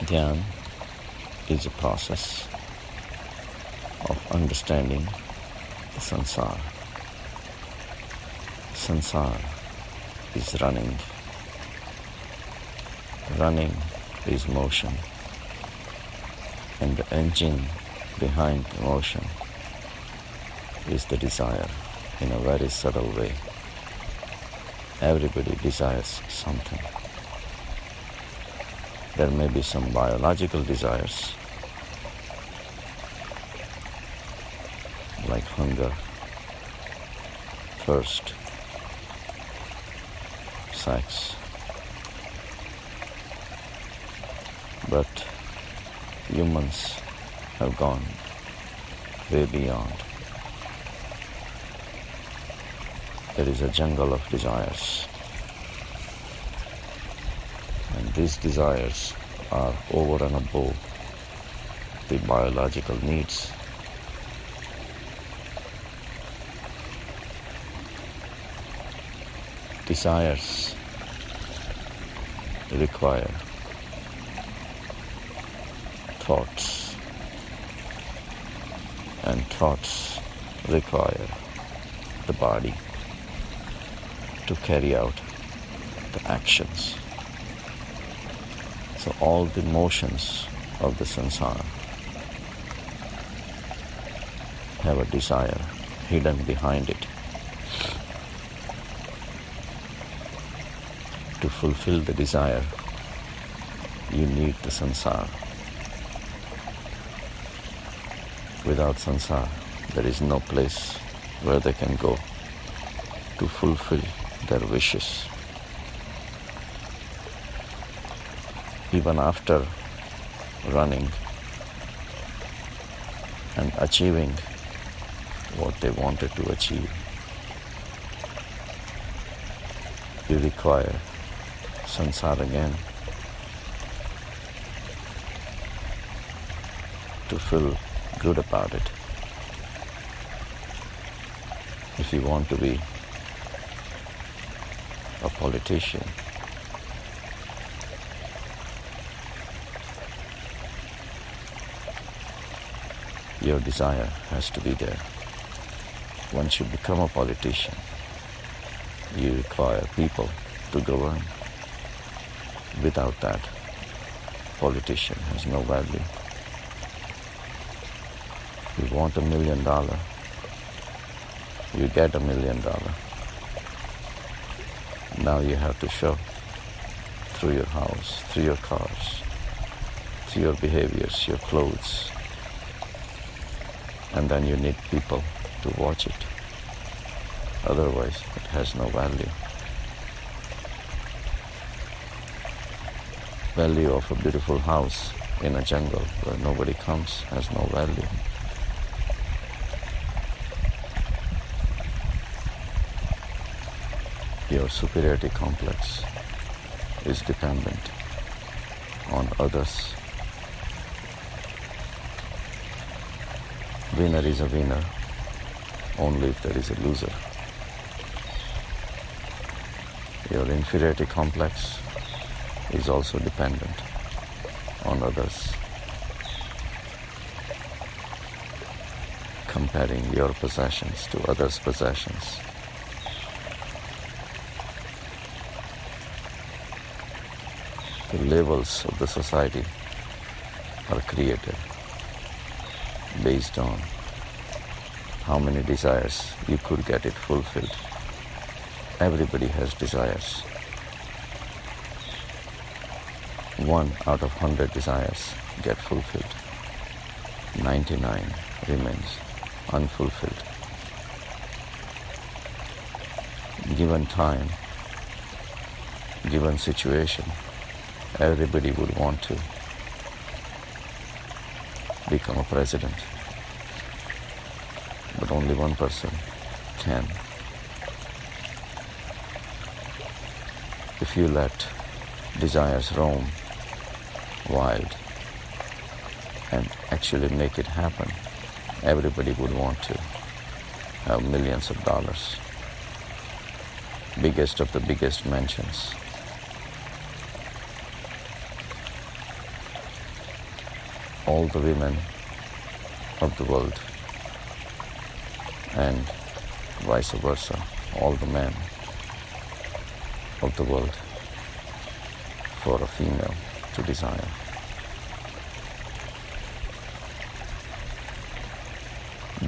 Dhyan is a process of understanding the sansar. Sansar is running. Running is motion. And the engine behind the motion is the desire in a very subtle way. Everybody desires something. There may be some biological desires like hunger, thirst, sex. But humans have gone way beyond. There is a jungle of desires. And these desires are over and above the biological needs. Desires require thoughts, and thoughts require the body to carry out the actions. So all the motions of the sansara have a desire hidden behind it. To fulfill the desire, you need the sansara. Without sansara, there is no place where they can go to fulfill their wishes. Even after running and achieving what they wanted to achieve, you require sansara again to feel good about it. If you want to be a politician, your desire has to be there. Once you become a politician, you require people to govern. Without that, politician has no value. You want $1 million, you get $1 million. Now you have to show through your house, through your cars, through your behaviors, your clothes. And then you need people to watch it. Otherwise, it has no value. Value of a beautiful house in a jungle where nobody comes has no value. Your superiority complex is dependent on others. Winner is a winner only if there is a loser. Your inferiority complex is also dependent on others. Comparing your possessions to others' possessions. The levels of the society are created based on how many desires you could get it fulfilled. Everybody has desires. 1 out of 100 desires get fulfilled. 99 remains unfulfilled. Given time, given situation, everybody would want to become a president. But only one person can. If you let desires roam wild and actually make it happen, everybody would want to have millions of dollars, biggest of the biggest mansions, all the women of the world, and vice versa, all the men of the world, for a female to desire.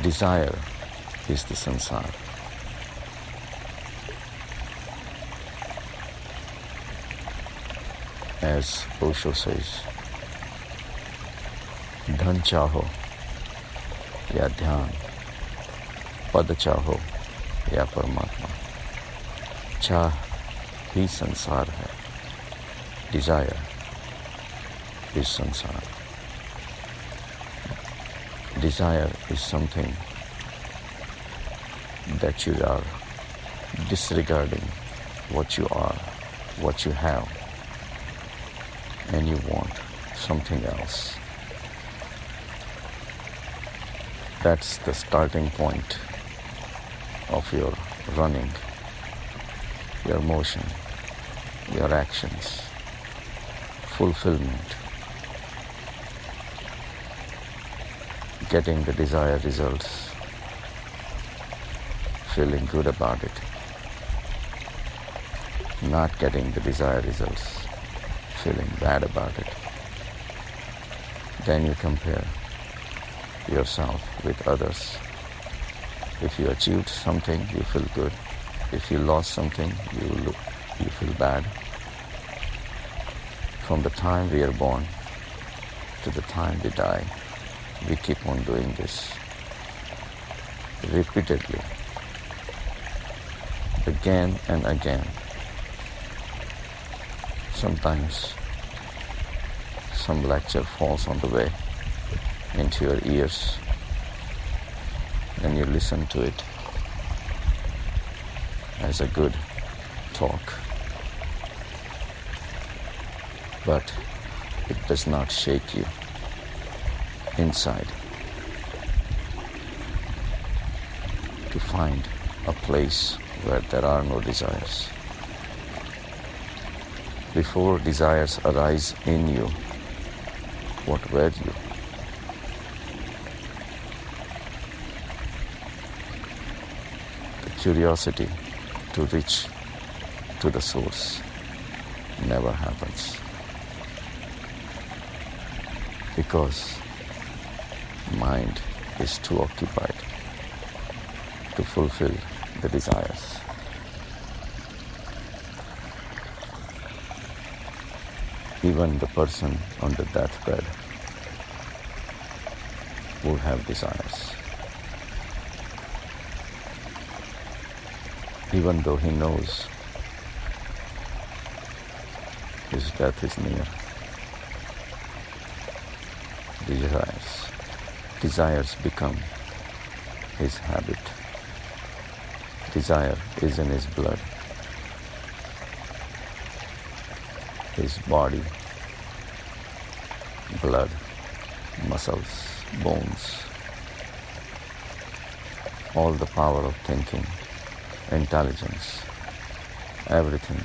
Desire is the sansar. As Osho says, धन चाहो या ध्यान, पद चाहो या परमात्मा, चाह ही संसार है. Desire is sansar. Desire is something that you are disregarding what you are, what you have, and you want something else. That's the starting point of your running, your motion, your actions, fulfillment, getting the desired results, feeling good about it, not getting the desired results, feeling bad about it. Then you compare yourself with others. If you achieved something, you feel good. If you lost something, you feel bad. From the time we are born to the time we die, we keep on doing this repeatedly, again and again. Sometimes some lecture falls on the way into your ears, and you listen to it as a good talk, but it does not shake you inside to find a place where there are no desires. Before desires arise in you, what were you? The curiosity to reach to the source never happens, because mind is too occupied to fulfill the desires. Even the person on the deathbed will have desires. Even though he knows his death is near. Desires become his habit. Desire is in his blood. His body, blood, muscles, bones, all the power of thinking, intelligence, everything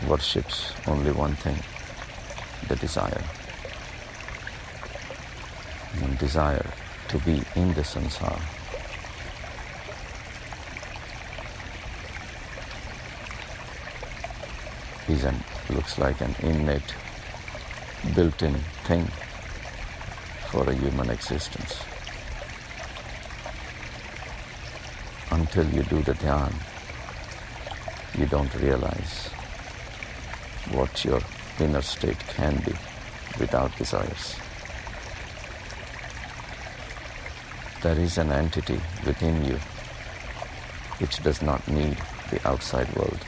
worships only one thing, the desire. And desire to be in the sansar. Looks like an innate, built-in thing for a human existence. Until you do the dhyan, you don't realize what your inner state can be without desires. There is an entity within you which does not need the outside world,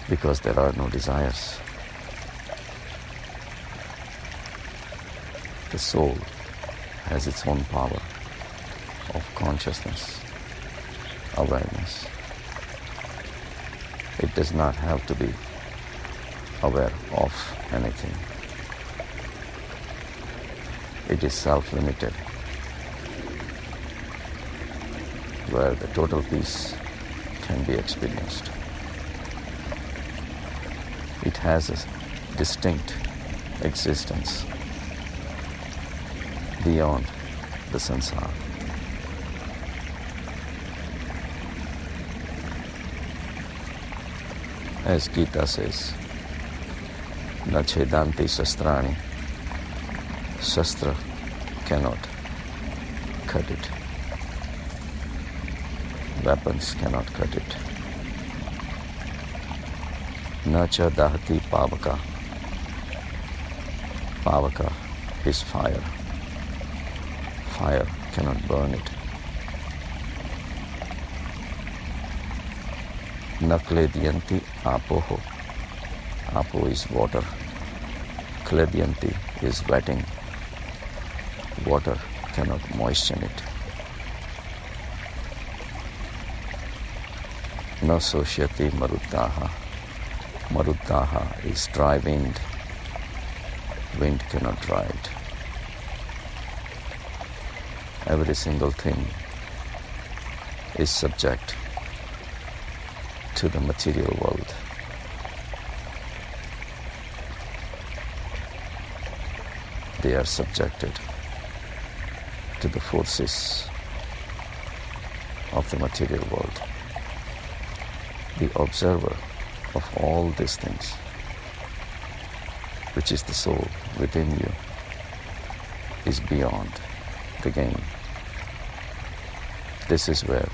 because there are no desires. The soul has its own power of consciousness, awareness. It does not have to be aware of anything. It is self-limited, where the total peace can be experienced. It has a distinct existence beyond the sansar. As Gita says, na chedanti shastrani, shastra cannot cut it. Weapons cannot cut it. Na cha dahati pavaka. Pavaka is fire. Fire cannot burn it. Na kledyanti apoho. Apo is water. Kledyanti is wetting. Water cannot moisten it. Na sosyati marudaha. Marudaha is dry wind. Wind cannot dry it. Every single thing is subject to the material world. They are subjected to the forces of the material world. The observer of all these things, which is the soul within you, is beyond the game. This is where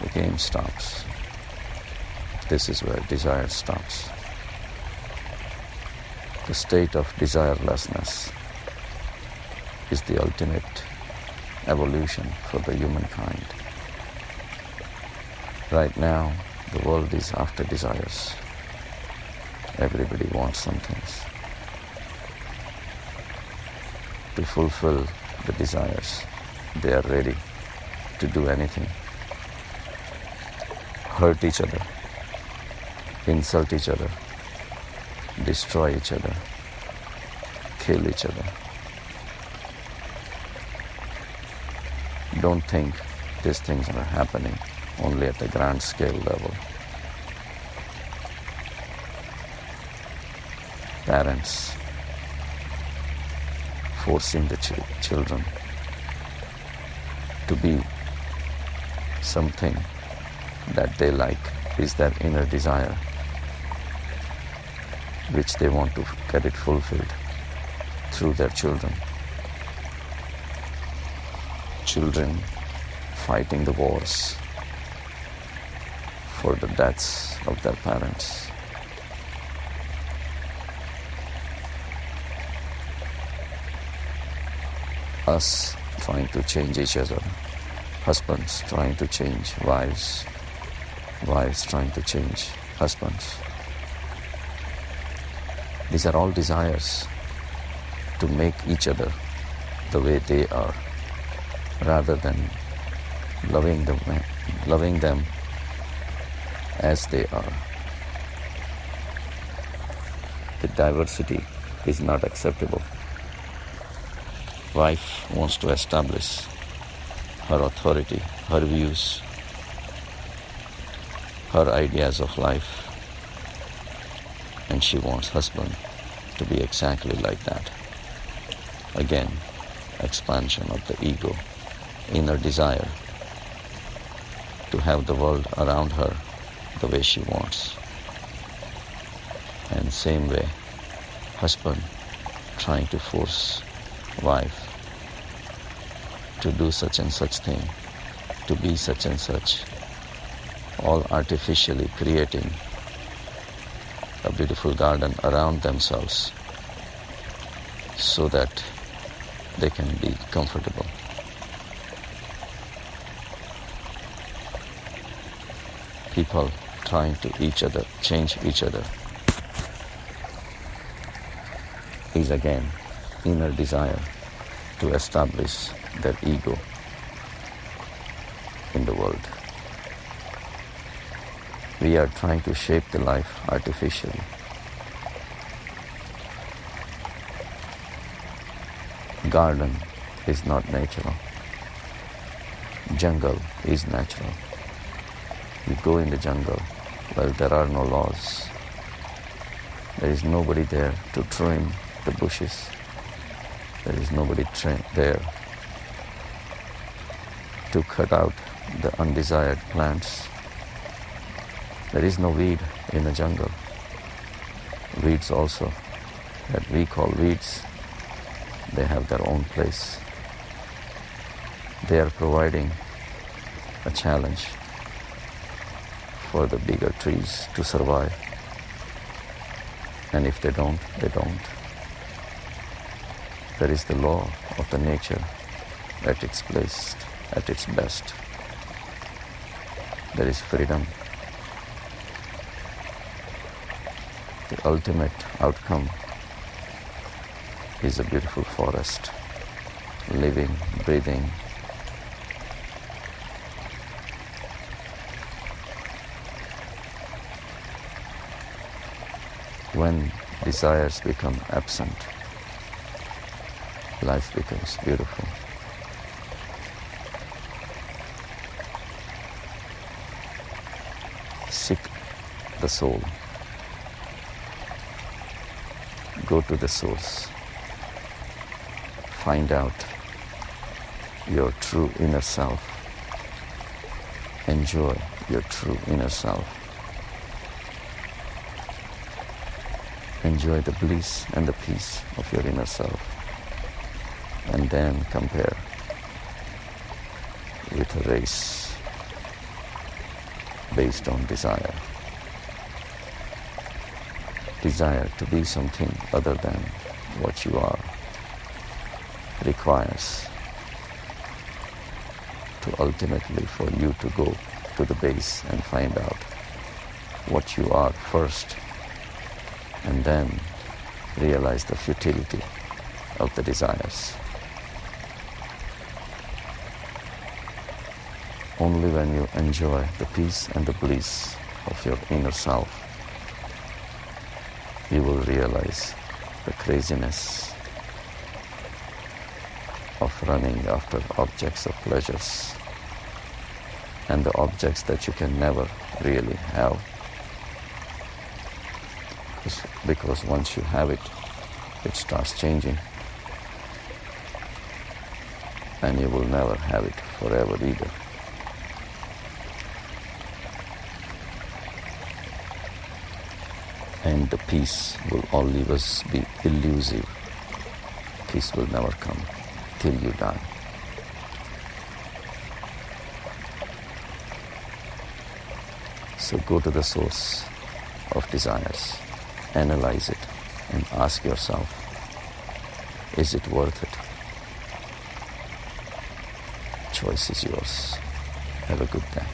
the game stops. This is where desire stops. The state of desirelessness is the ultimate evolution for the humankind. Right now, the world is after desires. Everybody wants some things. To fulfill the desires, they are ready to do anything. Hurt each other, insult each other, destroy each other, kill each other. Don't think these things are happening only at the grand scale level. Parents forcing the children to be something that they like is their inner desire, which they want to get it fulfilled through their children. Children fighting the wars for the deaths of their parents. Us trying to change each other. Husbands trying to change wives. Wives trying to change husbands. These are all desires to make each other the way they are, rather than loving them as they are. The diversity is not acceptable. Wife wants to establish her authority, her views, her ideas of life, and she wants husband to be exactly like that. Again, expansion of the ego, inner desire to have the world around her the way she wants. And same way, husband trying to force wife to do such and such thing, to be such and such, all artificially creating a beautiful garden around themselves so that they can be comfortable. People trying to change each other is again inner desire to establish their ego in the world. We are trying to shape the life artificially. Garden is not natural. Jungle is natural. You go in the jungle, well, there are no laws. There is nobody there to trim the bushes. There is nobody there to cut out the undesired plants. There is no weed in the jungle. Weeds also, that we call weeds, they have their own place. They are providing a challenge for the bigger trees to survive. And if they don't, they don't. There is the law of the nature at its place, at its best. There is freedom. The ultimate outcome is a beautiful forest, living, breathing. When desires become absent, life becomes beautiful. Seek the soul. Go to the source. Find out your true inner self. Enjoy your true inner self. Enjoy the bliss and the peace of your inner self. And then compare with a race based on desire. Desire to be something other than what you are requires to ultimately for you to go to the base and find out what you are first, and then realize the futility of the desires. Only when you enjoy the peace and the bliss of your inner self, you will realize the craziness of running after objects of pleasures and the objects that you can never really have. Because once you have it, it starts changing, and you will never have it forever either. And the peace will always be elusive. Peace will never come till you die. So go to the source of desires, analyze it, and ask yourself, is it worth it? Choice is yours. Have a good day.